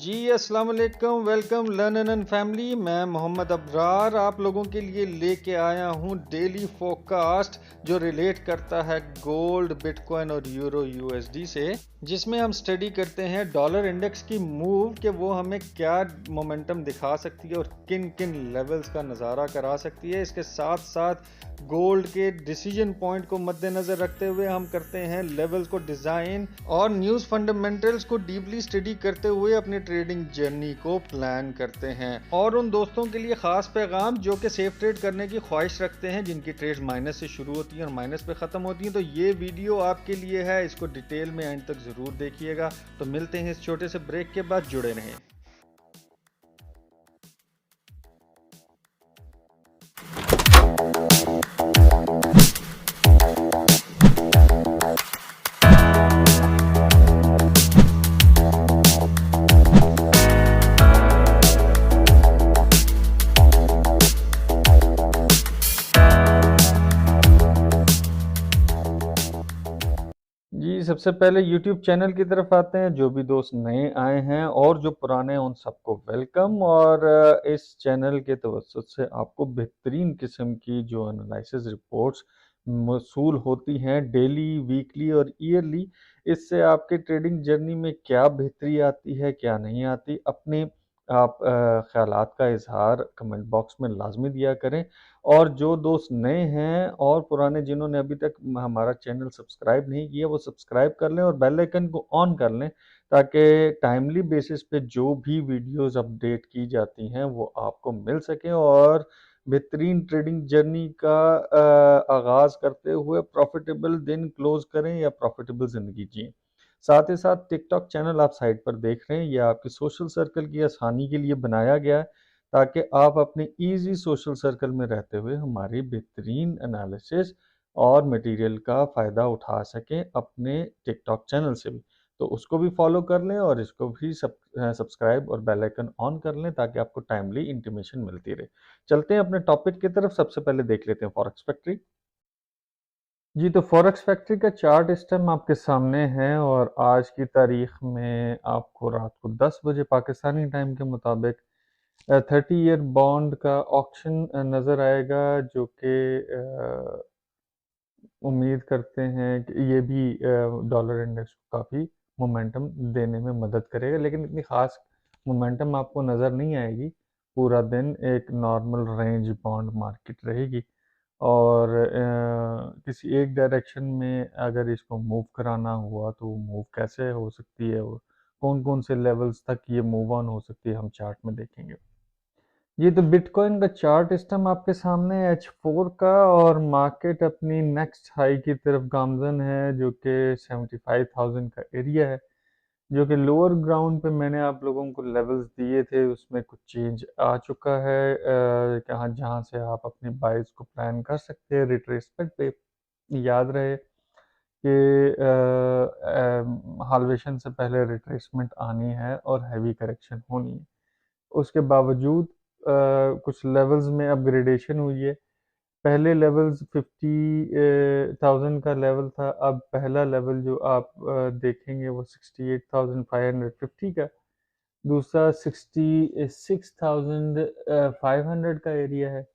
जी अस्सलाम वालेकुम, welcome learn and family. मैं मोहम्मद अबरार आप लोगों के लिए लेके आया हूँ डेली फोरकास्ट जो रिलेट करता है गोल्ड, बिटकॉइन और यूरो यूएसडी से, जिसमें हम स्टडी करते हैं डॉलर इंडेक्स की मूव कि वो हमें क्या मोमेंटम दिखा सकती है और किन किन लेवल्स का नज़ारा करा सकती है। इसके साथ साथ गोल्ड के डिसीजन पॉइंट को मद्देनज़र रखते हुए हम करते हैं लेवल्स को डिज़ाइन और न्यूज़ फंडामेंटल्स को डीपली स्टडी करते हुए अपनी ट्रेडिंग जर्नी को प्लान करते हैं। और उन दोस्तों के लिए ख़ास पैगाम जो कि सेफ ट्रेड करने की ख्वाहिश रखते हैं, जिनकी ट्रेड्स माइनस से शुरू होती हैं और माइनस पे ख़त्म होती हैं, तो ये वीडियो आपके लिए है। इसको डिटेल में एंड तक ज़रूर देखिएगा। तो मिलते हैं इस छोटे से ब्रेक के बाद, जुड़े रहें। जी, सबसे पहले YouTube चैनल की तरफ आते हैं। जो भी दोस्त नए आए हैं और जो पुराने हैं उन सबको वेलकम। और इस चैनल के तवज्जुद से आपको बेहतरीन किस्म की जो एनालिसिस रिपोर्ट्स मौसूल होती हैं डेली, वीकली और ईयरली, इससे आपके ट्रेडिंग जर्नी में क्या बेहतरी आती है, क्या नहीं आती, अपने आप ख़यालात का इज़हार कमेंट बॉक्स में लाज़मी दिया करें। और जो दोस्त नए हैं और पुराने जिन्होंने अभी तक हमारा चैनल सब्सक्राइब नहीं किया, वो सब्सक्राइब कर लें और बेल आइकन को ऑन कर लें, ताकि टाइमली बेसिस पे जो भी वीडियोस अपडेट की जाती हैं वो आपको मिल सकें और बेहतरीन ट्रेडिंग जर्नी का आगाज़ करते हुए प्रॉफिटेबल दिन क्लोज करें या प्रॉफिटेबल ज़िंदगी जिएं। साथ ही साथ टिकटॉक चैनल आप साइड पर देख रहे हैं, यह आपके सोशल सर्कल की आसानी के लिए बनाया गया है, ताकि आप अपने ईजी सोशल सर्कल में रहते हुए हमारी बेहतरीन एनालिसिस और मटेरियल का फ़ायदा उठा सकें अपने टिकटॉक चैनल से भी। तो उसको भी फॉलो कर लें और इसको भी सब्सक्राइब और बेल आइकन ऑन कर लें, ताकि आपको टाइमली इंटीमेशन मिलती रहे। चलते हैं अपने टॉपिक की तरफ। सबसे पहले देख लेते हैं फॉरेक्स फैक्ट्री। जी, तो फॉरेक्स फैक्ट्री का चार्ट इस टाइम आपके सामने है और आज की तारीख में आपको रात को 10 बजे पाकिस्तानी टाइम के मुताबिक 30 ईयर बॉन्ड का ऑक्शन नज़र आएगा, जो कि उम्मीद करते हैं कि ये भी डॉलर इंडेक्स को काफ़ी मोमेंटम देने में मदद करेगा, लेकिन इतनी ख़ास मोमेंटम आपको नज़र नहीं आएगी। पूरा दिन एक नॉर्मल रेंज बॉन्ड मार्केट रहेगी और किसी एक डायरेक्शन में अगर इसको मूव कराना हुआ तो मूव कैसे हो सकती है और कौन-कौन से लेवल्स तक ये मूव ऑन हो सकती है, हम चार्ट में देखेंगे। ये तो बिटकॉइन का चार्ट इस टाइम आपके सामने है H4 का, और मार्केट अपनी नेक्स्ट हाई की तरफ गामजन है, जो कि 75,000 का एरिया है, जो कि लोअर ग्राउंड पे मैंने आप लोगों को लेवल्स दिए थे, उसमें कुछ चेंज आ चुका है। कहाँ जहाँ से आप अपनी बाइज को प्लान कर सकते हैं रिट्रेसमेंट पे। याद रहे कि हाल्वेशन से पहले रिट्रेसमेंट आनी है और हैवी करेक्शन होनी है। उसके बावजूद कुछ लेवल्स में अपग्रेडेशन हुई है। पहले लेवल्स 50,000 का लेवल था, अब पहला लेवल जो आप देखेंगे वो 68,550 का, दूसरा 66,500 का एरिया है,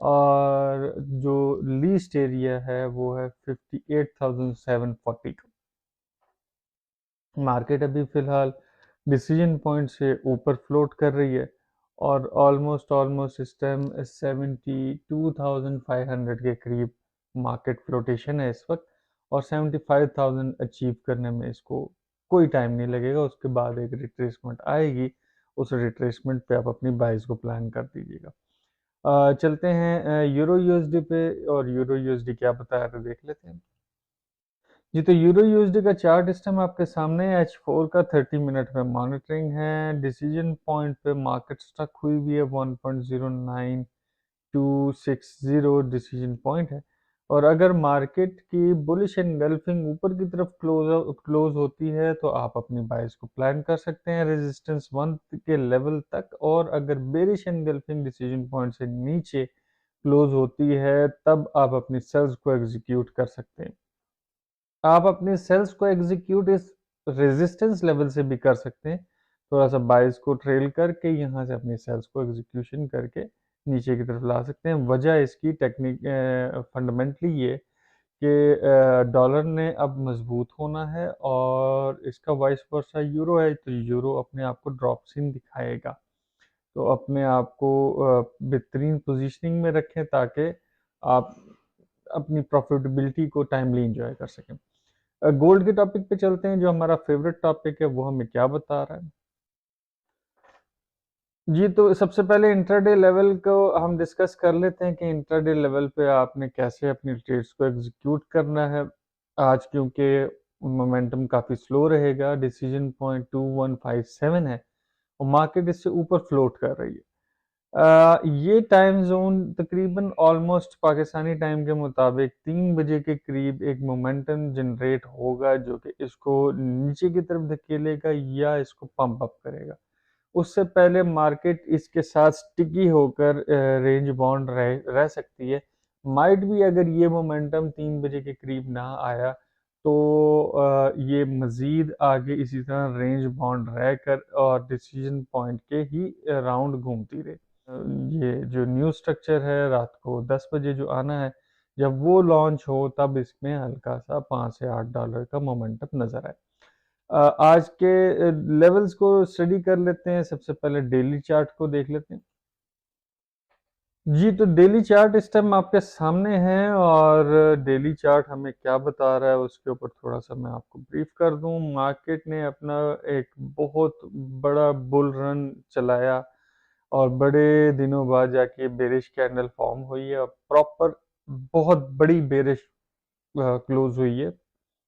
और जो लीस्ट एरिया है वो है 58,740 का। मार्केट अभी फ़िलहाल डिसीजन पॉइंट से ऊपर फ्लोट कर रही है और ऑलमोस्ट इस टाइम 72,500 के करीब मार्केट फ्लोटेशन है इस वक्त, और 75,000 अचीव करने में इसको कोई टाइम नहीं लगेगा। उसके बाद एक रिट्रेसमेंट आएगी, उस रिट्रेसमेंट पे आप अपनी बाइज को प्लान कर दीजिएगा। चलते हैं यूरो यूएसडी पे, और यूरो यूएसडी क्या बता रहे देख लेते हैं। जी, तो यूरो यूएसडी का चार्ट इस टाइम आपके सामने है। H4 का 30 मिनट में मॉनिटरिंग है। डिसीजन पॉइंट पे मार्केट स्टक हुई हुई है, 1.09260 डिसीजन पॉइंट है। और अगर मार्केट की बुलिश एनगल्फिंग ऊपर की तरफ क्लोज होती है तो आप अपनी बाइस को प्लान कर सकते हैं रेजिस्टेंस 1 के लेवल तक, और अगर बेरिश एनगल्फिंग डिसीजन पॉइंट से नीचे क्लोज होती है तब आप अपनी सेल्स को एग्जीक्यूट कर सकते हैं। आप अपने सेल्स को एग्जीक्यूट इस रेजिस्टेंस लेवल से भी कर सकते हैं। थोड़ा सा बाइस को ट्रेल करके यहाँ से अपनी सेल्स को एग्जीक्यूशन करके नीचे की तरफ ला सकते हैं। वजह इसकी टेक्निक फंडामेंटली ये कि डॉलर ने अब मजबूत होना है और इसका वाइस वर्सा यूरो है, तो यूरो अपने आप को ड्रॉप सीन दिखाएगा। तो अपने आप को बेहतरीन पोजीशनिंग में रखें ताकि आप अपनी प्रॉफिटेबिलिटी को टाइमली इंजॉय कर सकें। गोल्ड के टॉपिक पे चलते हैं, जो हमारा फेवरेट टॉपिक है, वो हमें क्या बता रहा है। जी, तो सबसे पहले इंट्राडे लेवल को हम डिस्कस कर लेते हैं कि इंट्राडे लेवल पे आपने कैसे अपनी ट्रेड्स को एग्जीक्यूट करना है। आज क्योंकि मोमेंटम काफ़ी स्लो रहेगा, डिसीजन पॉइंट 2157 है और मार्केट इससे ऊपर फ्लोट कर रही है। ये टाइम जोन तकरीबन ऑलमोस्ट पाकिस्तानी टाइम के मुताबिक 3 बजे के करीब एक मोमेंटम जनरेट होगा जो कि इसको नीचे की तरफ धकेलेगा या इसको पंप अप करेगा। उससे पहले मार्केट इसके साथ स्टिकी होकर रेंज बाउंड रह सकती है। माइट भी अगर ये मोमेंटम 3 बजे के करीब ना आया तो ये मज़ीद आगे इसी तरह रेंज बाउंड रहकर और डिसीजन पॉइंट के ही राउंड घूमती रहे। ये जो न्यू स्ट्रक्चर है रात को 10 बजे जो आना है, जब वो लॉन्च हो तब इसमें हल्का सा 5 से 8 डॉलर का मोमेंटम नज़र आए। आज के लेवल्स को स्टडी कर लेते हैं। सबसे पहले डेली चार्ट को देख लेते हैं। जी, तो डेली चार्ट इस टाइम आपके सामने है और डेली चार्ट हमें क्या बता रहा है उसके ऊपर थोड़ा सा मैं आपको ब्रीफ कर दूं। मार्केट ने अपना एक बहुत बड़ा बुल रन चलाया और बड़े दिनों बाद जाके बेरिश कैंडल फॉर्म हुई है और प्रॉपर बहुत बड़ी बेरिश क्लोज हुई है,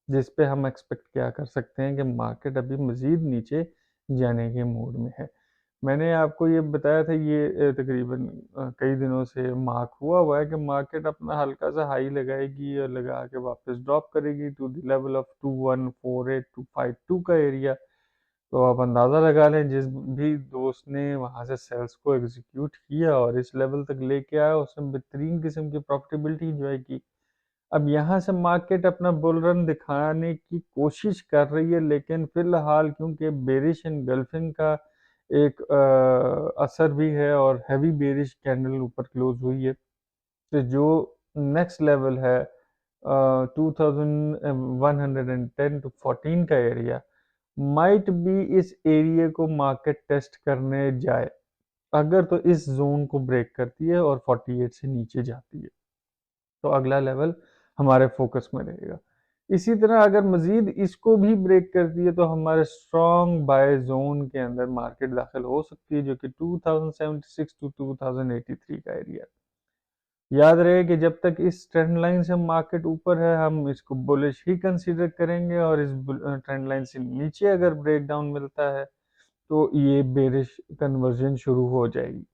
जिस पे हम एक्सपेक्ट क्या कर सकते हैं कि मार्केट अभी मज़ीद नीचे जाने के मूड में है। मैंने आपको ये बताया था, ये तकरीबन कई दिनों से मार्क हुआ है कि मार्केट अपना हल्का सा हाई लगाएगी और लगा के वापस ड्रॉप करेगी टू द लेवल ऑफ 2148 का एरिया। तो आप अंदाज़ा लगा लें, जिस भी दोस्त ने वहाँ से सेल्स को एग्जीक्यूट किया और इस लेवल तक लेके आया उसने बेहतरीन किस्म की प्रॉफिटेबिलिटी इंजॉय की। अब यहाँ से मार्केट अपना बुल रन दिखाने की कोशिश कर रही है, लेकिन फिलहाल क्योंकि बेरिश एंगल्फिंग का एक असर भी है और हैवी बेरिश कैंडल ऊपर क्लोज हुई है, तो जो नेक्स्ट लेवल है 2110 टू 14 का एरिया माइट भी इस एरिया को मार्केट टेस्ट करने जाए। अगर तो इस जोन को ब्रेक करती है और 48 से नीचे जाती है तो अगला लेवल हमारे फोकस में रहेगा। इसी तरह अगर मज़ीद इसको भी ब्रेक करती है तो हमारे स्ट्रॉन्ग बाय जोन के अंदर मार्केट दाखिल हो सकती है, जो कि 2076 टू 2083 का एरिया। याद रहे कि जब तक इस ट्रेंड लाइन से मार्केट ऊपर है हम इसको बुलिश ही कंसीडर करेंगे और इस ट्रेंड लाइन से नीचे अगर ब्रेक डाउन मिलता है तो ये बेरिश कन्वर्जन शुरू हो जाएगी।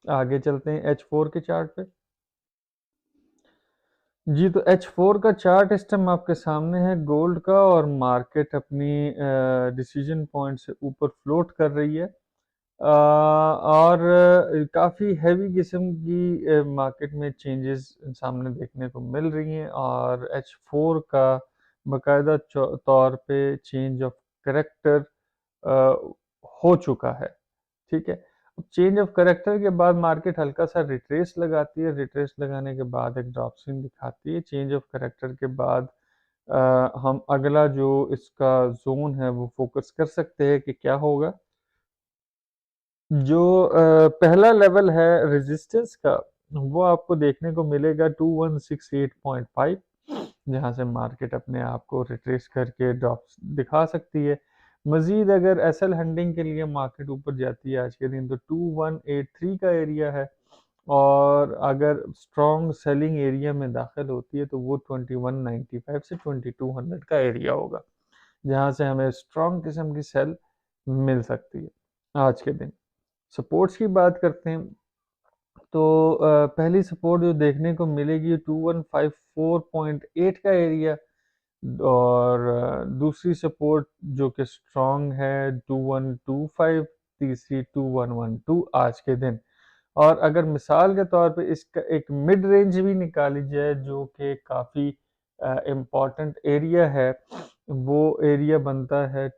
आगे चलते हैं H4 के चार्ट पे। जी, तो H4 का चार्ट इस टाइम आपके सामने है गोल्ड का और मार्केट अपनी डिसीजन पॉइंट से ऊपर फ्लोट कर रही है और काफ़ी हैवी किस्म की मार्केट में चेंजेस सामने देखने को मिल रही हैं और H4 का बाकायदा तौर पे चेंज ऑफ करेक्टर हो चुका है। ठीक है, अब चेंज ऑफ करेक्टर के बाद मार्केट हल्का सा रिट्रेस लगाती है, रिट्रेस लगाने के बाद एक ड्रॉप सीन दिखाती है। चेंज ऑफ करेक्टर के बाद हम अगला जो इसका जोन है वो फोकस कर सकते हैं कि क्या होगा। जो पहला लेवल है रेजिस्टेंस का वो आपको देखने को मिलेगा 2168.5, जहां से मार्केट अपने आप को रिट्रेस करके ड्रॉप्स दिखा सकती है। मजीद अगर एसएल हंटिंग के लिए मार्केट ऊपर जाती है आज के दिन तो 2183 का एरिया है और अगर स्ट्रॉन्ग सेलिंग एरिया में दाखिल होती है तो वो 2195 से 2200 का एरिया होगा, जहां से हमें स्ट्रॉन्ग किस्म की सेल मिल सकती है। आज के दिन सपोर्ट्स की बात करते हैं तो पहली सपोर्ट जो देखने को मिलेगी 2154.8 का एरिया और दूसरी सपोर्ट जो कि स्ट्रॉन्ग है 2125, तीसरी 2112 आज के दिन। और अगर मिसाल के तौर पे इसका एक मिड रेंज भी निकाली जाए जो कि काफ़ी इम्पोर्टेंट एरिया है, वो एरिया बनता है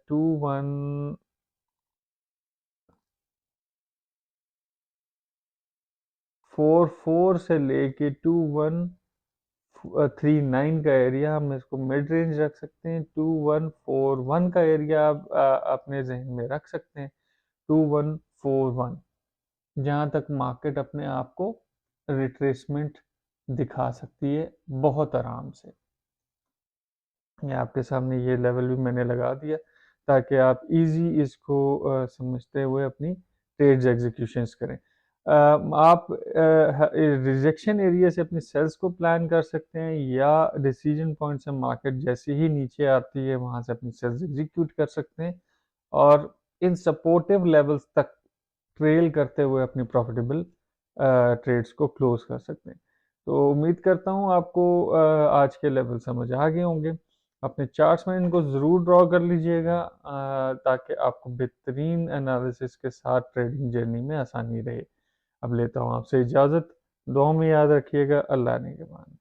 1144 से लेके 2139 का एरिया, हम इसको मिड रेंज रख सकते हैं। 2141 का एरिया आप अपने जहन में रख सकते हैं। 2141 जहाँ तक मार्केट अपने आप को रिट्रेसमेंट दिखा सकती है बहुत आराम से। ये आपके सामने ये लेवल भी मैंने लगा दिया ताकि आप इजी इसको समझते हुए अपनी ट्रेड्स एग्जीक्यूशंस करें। आप रिजेक्शन एरिया से अपनी सेल्स को प्लान कर सकते हैं या डिसीजन पॉइंट से मार्केट जैसे ही नीचे आती है वहाँ से अपनी सेल्स एग्जीक्यूट कर सकते हैं और इन सपोर्टिव लेवल्स तक ट्रेल करते हुए अपनी प्रॉफिटेबल ट्रेड्स को क्लोज कर सकते हैं। तो उम्मीद करता हूँ आपको आज के लेवल समझ आ गए होंगे। अपने चार्ट्स में इनको ज़रूर ड्रॉ कर लीजिएगा ताकि आपको बेहतरीन एनालिसिस के साथ ट्रेडिंग जर्नी में आसानी रहे। अब लेता हूँ आपसे इजाज़त। दुआ में याद रखिएगा। अल्लाह ने के मान।